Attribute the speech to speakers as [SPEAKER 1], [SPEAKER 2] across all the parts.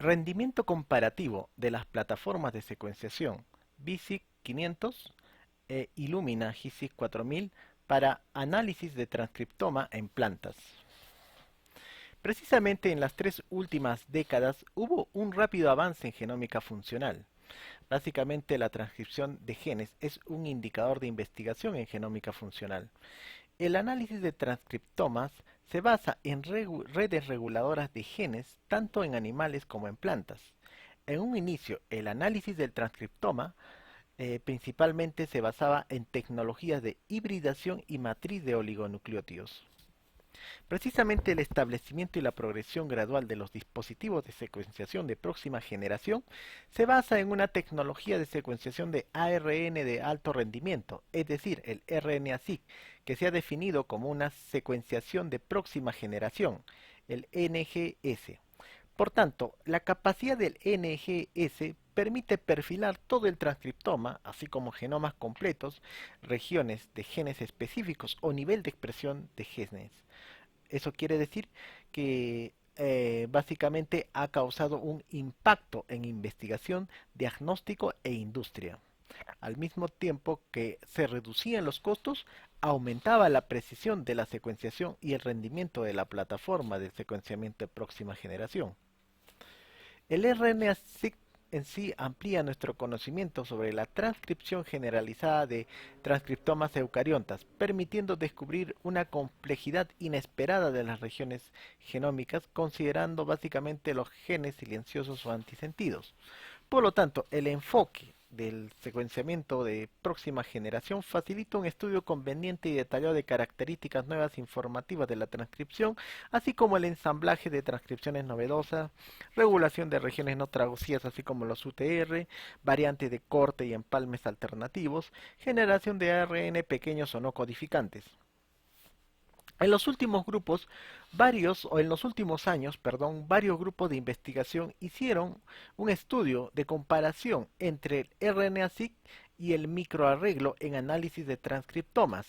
[SPEAKER 1] Rendimiento comparativo de las plataformas de secuenciación BSEE 500 e Illumina GSIC 4000 para análisis de transcriptoma en plantas. Precisamente en las tres últimas décadas hubo un rápido avance en genómica funcional. Básicamente la transcripción de genes es un indicador de investigación en genómica funcional. El análisis de transcriptomas se basa en redes reguladoras de genes tanto en animales como en plantas. En un inicio, el análisis del transcriptoma principalmente se basaba en tecnologías de hibridación y matriz de oligonucleótidos. Precisamente el establecimiento y la progresión gradual de los dispositivos de secuenciación de próxima generación se basa en una tecnología de secuenciación de ARN de alto rendimiento, es decir, el RNA-seq, que se ha definido como una secuenciación de próxima generación, el NGS. Por tanto, la capacidad del NGS permite perfilar todo el transcriptoma, así como genomas completos, regiones de genes específicos o nivel de expresión de genes. Eso quiere decir que básicamente ha causado un impacto en investigación, diagnóstico e industria. Al mismo tiempo que se reducían los costos, aumentaba la precisión de la secuenciación y el rendimiento de la plataforma de secuenciamiento de próxima generación. El RNA-seq en sí amplía nuestro conocimiento sobre la transcripción generalizada de transcriptomas eucariotas, permitiendo descubrir una complejidad inesperada de las regiones genómicas, considerando básicamente los genes silenciosos o antisentidos. Por lo tanto, el enfoque del secuenciamiento de próxima generación facilita un estudio conveniente y detallado de características nuevas informativas de la transcripción, así como el ensamblaje de transcripciones novedosas, regulación de regiones no traducidas, así como los UTR, variantes de corte y empalmes alternativos, generación de ARN pequeños o no codificantes. En los últimos grupos, en los últimos años, perdón, varios grupos de investigación hicieron un estudio de comparación entre el RNA-seq y el microarreglo en análisis de transcriptomas,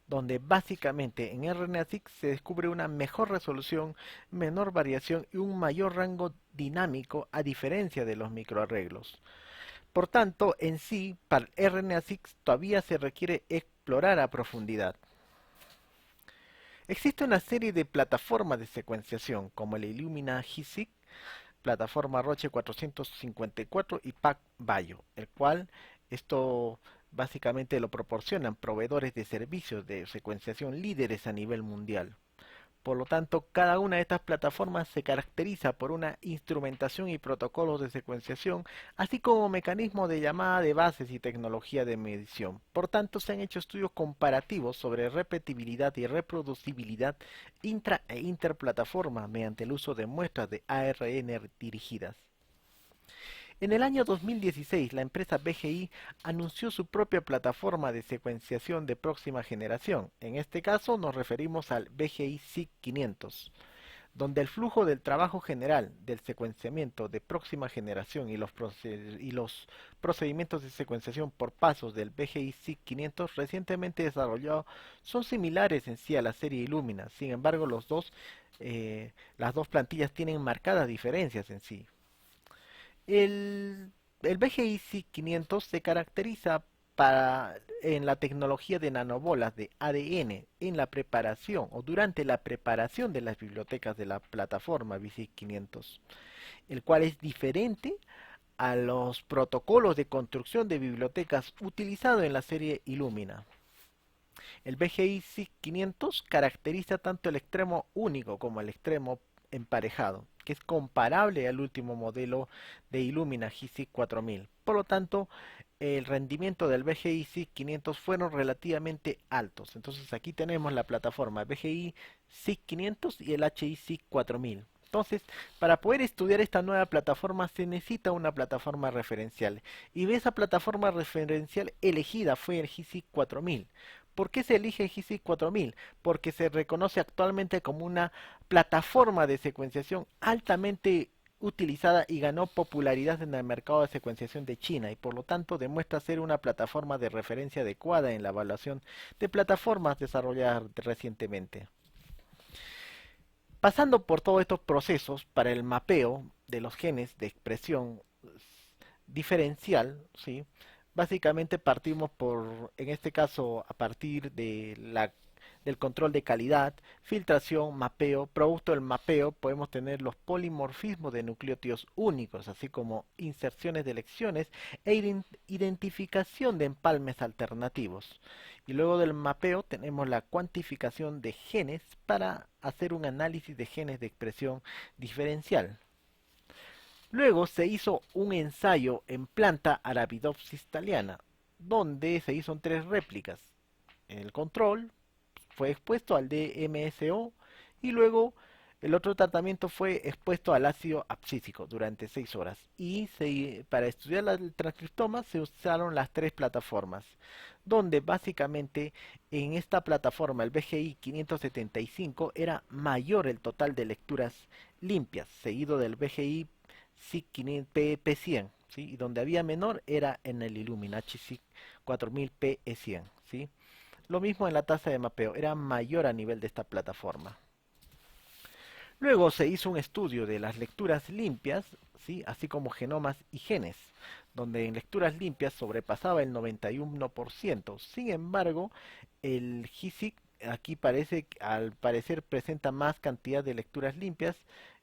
[SPEAKER 1] donde básicamente en RNA-seq se descubre una mejor resolución, menor variación y un mayor rango dinámico a diferencia de los microarreglos. Por tanto, en sí, para el RNA-seq todavía se requiere explorar a profundidad. Existe una serie de plataformas de secuenciación como el Illumina GSIC, plataforma Roche 454 y PacBio, el cual esto básicamente lo proporcionan proveedores de servicios de secuenciación líderes a nivel mundial. Por lo tanto, cada una de estas plataformas se caracteriza por una instrumentación y protocolos de secuenciación, así como mecanismos de llamada de bases y tecnología de medición. Por tanto, se han hecho estudios comparativos sobre repetibilidad y reproducibilidad intra e interplataforma mediante el uso de muestras de ARN dirigidas. En el año 2016, la empresa BGI anunció su propia plataforma de secuenciación de próxima generación. En este caso nos referimos al BGI SIC 500, donde el flujo del trabajo general del secuenciamiento de próxima generación y los procedimientos de secuenciación por pasos del BGI SIC 500 recientemente desarrollados son similares en sí a la serie Illumina. Sin embargo, las dos plantillas tienen marcadas diferencias en sí. El, el BGI 500 se caracteriza en la tecnología de nanobolas de ADN en la preparación o durante la preparación de las bibliotecas de la plataforma BGI 500, el cual es diferente a los protocolos de construcción de bibliotecas utilizados en la serie Illumina. El BGI SIG 500 caracteriza tanto el extremo único como el extremo emparejado, que es comparable al último modelo de Illumina GSIC 4000. Por lo tanto, el rendimiento del BGI SIG 500 fueron relativamente altos. Entonces aquí tenemos la plataforma BGI SIG 500 y el HI SIG 4000. Entonces, para poder estudiar esta nueva plataforma se necesita una plataforma referencial. Y esa plataforma referencial elegida fue el GSIC 4000. ¿Por qué se elige el GSIC 4000? Porque se reconoce actualmente como una plataforma de secuenciación altamente utilizada y ganó popularidad en el mercado de secuenciación de China y por lo tanto demuestra ser una plataforma de referencia adecuada en la evaluación de plataformas desarrolladas recientemente. Pasando por todos estos procesos para el mapeo de los genes de expresión diferencial, ¿sí? Básicamente partimos por, en este caso, a partir de del control de calidad, filtración, mapeo. Producto del mapeo podemos tener los polimorfismos de nucleótidos únicos, así como inserciones de lecciones e identificación de empalmes alternativos. Y luego del mapeo tenemos la cuantificación de genes para hacer un análisis de genes de expresión diferencial. Luego se hizo un ensayo en planta Arabidopsis thaliana, donde se hizo en tres réplicas. El control fue expuesto al DMSO y luego el otro tratamiento fue expuesto al ácido abscísico durante 6 horas. Y para estudiar el transcriptoma se usaron las tres plataformas, donde básicamente en esta plataforma el BGI 575 era mayor el total de lecturas limpias, seguido del BGI P100, ¿sí? Y donde había menor era en el Illumina HSIC 4000 PE100, ¿sí? Lo mismo en la tasa de mapeo, era mayor a nivel de esta plataforma. Luego se hizo un estudio de las lecturas limpias, ¿sí? Así como genomas y genes, donde en lecturas limpias sobrepasaba el 91%. Sin embargo, el GISIC aquí al parecer presenta más cantidad de lecturas limpias,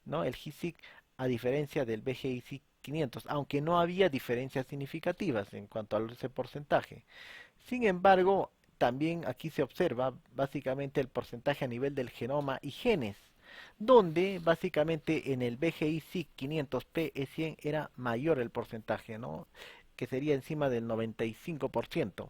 [SPEAKER 1] ¿no? El GISIC a diferencia del BGIC 500, aunque no había diferencias significativas en cuanto a ese porcentaje. Sin embargo, también aquí se observa básicamente el porcentaje a nivel del genoma y genes, donde básicamente en el BGI SIC 500P E100 era mayor el porcentaje, ¿no? Que sería encima del 95%.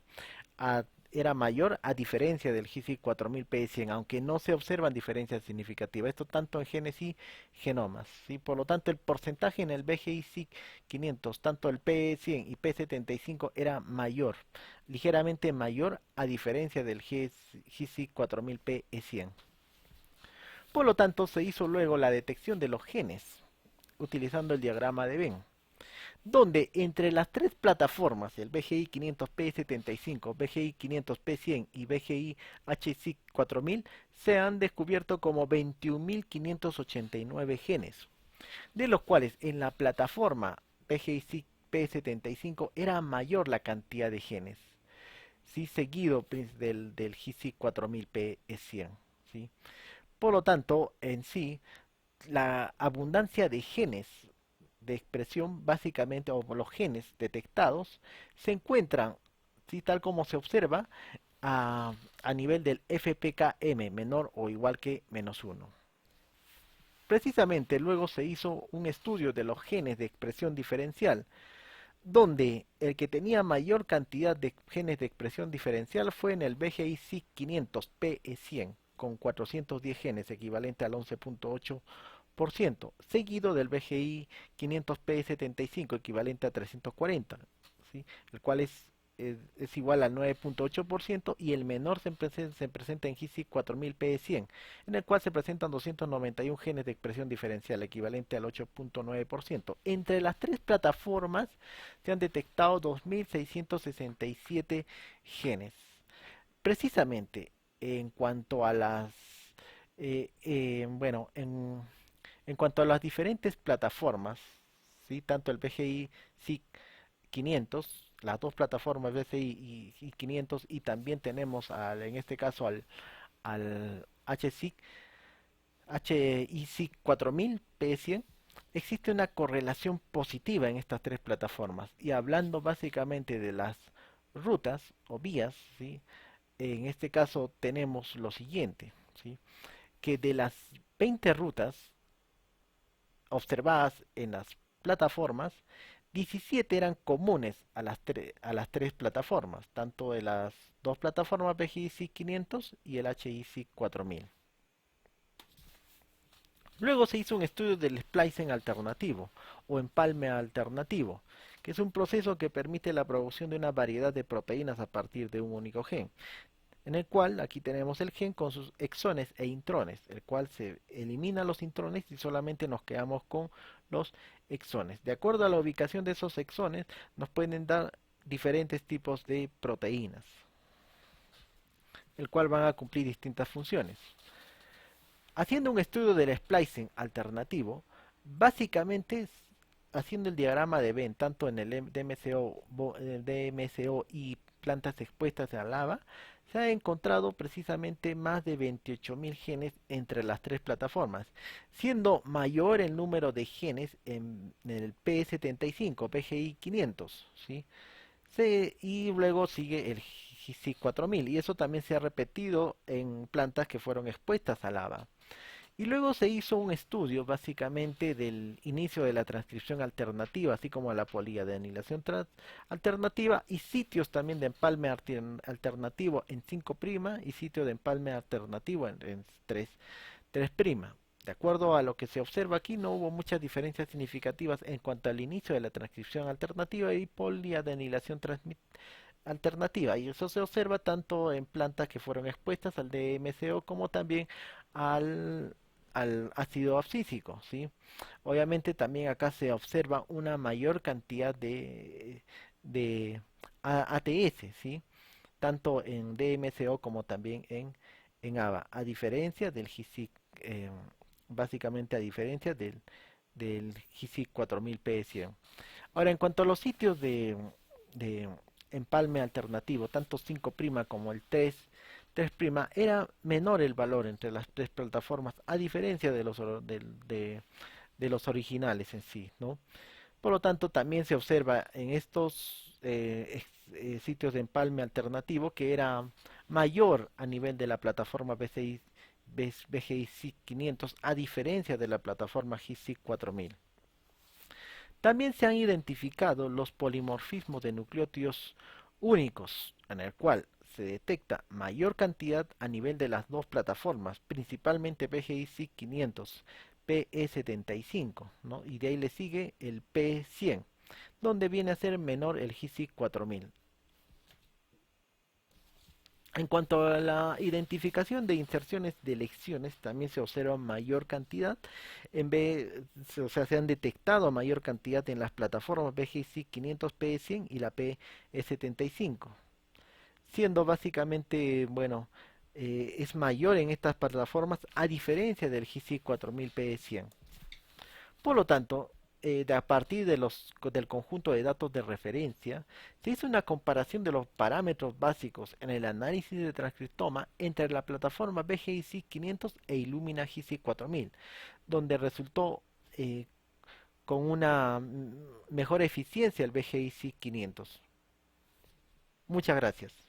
[SPEAKER 1] Era mayor a diferencia del GISIC 4000 P100, aunque no se observan diferencias significativas. Esto tanto en genes y genomas, ¿sí? Por lo tanto, el porcentaje en el BGI SIC 500, tanto el P100 y P75 era mayor, ligeramente mayor a diferencia del GISIC 4000 P100. Por lo tanto, se hizo luego la detección de los genes utilizando el diagrama de Venn, donde entre las tres plataformas, el BGI 500P75, BGI 500P100 y BGI HSIC 4000, se han descubierto como 21.589 genes, de los cuales en la plataforma BGI P75 era mayor la cantidad de genes, ¿sí? Seguido del GISIC 4000 P100, ¿sí? Por lo tanto, en sí, la abundancia de genes de expresión básicamente, o los genes detectados, se encuentran, ¿sí? Tal como se observa, a nivel del FPKM menor o igual que -1. Precisamente luego se hizo un estudio de los genes de expresión diferencial, donde el que tenía mayor cantidad de genes de expresión diferencial fue en el BGI SIC 500 PE100 con 410 genes, equivalente al 11.8%, seguido del BGI 500 PE75, equivalente a 340, ¿sí? El cual es igual al 9.8%, y el menor se presenta en GISIC 4000 PE100, en el cual se presentan 291 genes de expresión diferencial, equivalente al 8.9%. Entre las tres plataformas se han detectado 2.667 genes. Precisamente en cuanto a bueno, en cuanto a las diferentes plataformas, ¿sí? Tanto el BGI SIC 500, las dos plataformas BCI y 500, y también tenemos en este caso al HISIC 4000 P100, existe una correlación positiva en estas tres plataformas. Y hablando básicamente de las rutas o vías, ¿sí? En este caso tenemos lo siguiente, ¿sí? Que de las 20 rutas observadas en las plataformas, 17 eran comunes a las tres plataformas, tanto de las dos plataformas BGIC 500 y el HIC 4000. Luego se hizo un estudio del splicing alternativo o empalme alternativo, que es un proceso que permite la producción de una variedad de proteínas a partir de un único gen, en el cual aquí tenemos el gen con sus exones e intrones, el cual se elimina los intrones y solamente nos quedamos con los exones. De acuerdo a la ubicación de esos exones, nos pueden dar diferentes tipos de proteínas, el cual van a cumplir distintas funciones. Haciendo un estudio del splicing alternativo, básicamente haciendo el diagrama de Venn tanto en el DMCO y plantas expuestas a lava, se ha encontrado precisamente más de 28.000 genes entre las tres plataformas, siendo mayor el número de genes en el P75, PGI 500, ¿sí? Y luego sigue el GC 4000 y eso también se ha repetido en plantas que fueron expuestas a lava. Y luego se hizo un estudio básicamente del inicio de la transcripción alternativa, así como la poliadenilación alternativa y sitios también de empalme alternativo en 5' y sitio de empalme alternativo en 3'. De acuerdo a lo que se observa aquí, no hubo muchas diferencias significativas en cuanto al inicio de la transcripción alternativa y poliadenilación alternativa, y eso se observa tanto en plantas que fueron expuestas al DMCO como también al, al ácido abscísico, ¿sí? Obviamente también acá se observa una mayor cantidad de ATS, ¿sí? Tanto en DMCO como también en ABA, a diferencia del GISIC, básicamente a diferencia del GISIC 4000 P100. Ahora, en cuanto a los sitios de empalme alternativo, tanto 5' como el 3' era menor el valor entre las tres plataformas, a diferencia de los originales en sí, ¿no? Por lo tanto, también se observa en estos sitios de empalme alternativo que era mayor a nivel de la plataforma BGI 500 a diferencia de la plataforma GISIC 4000. También se han identificado los polimorfismos de nucleótidos únicos, en el cual se detecta mayor cantidad a nivel de las dos plataformas, principalmente PGI 500, PE75, ¿no? Y de ahí le sigue el P100, donde viene a ser menor el GISIC 4000. En cuanto a la identificación de inserciones de elecciones, también se observa mayor cantidad, o sea, se han detectado mayor cantidad en las plataformas BGC 500 P100 y la P75, siendo básicamente, bueno, es mayor en estas plataformas a diferencia del GC 4000 P100. Por lo tanto, a partir del conjunto de datos de referencia, se hizo una comparación de los parámetros básicos en el análisis de transcriptoma entre la plataforma BGIC 500 e Illumina GC 4000, donde resultó con una mejor eficiencia el BGIC 500. Muchas gracias.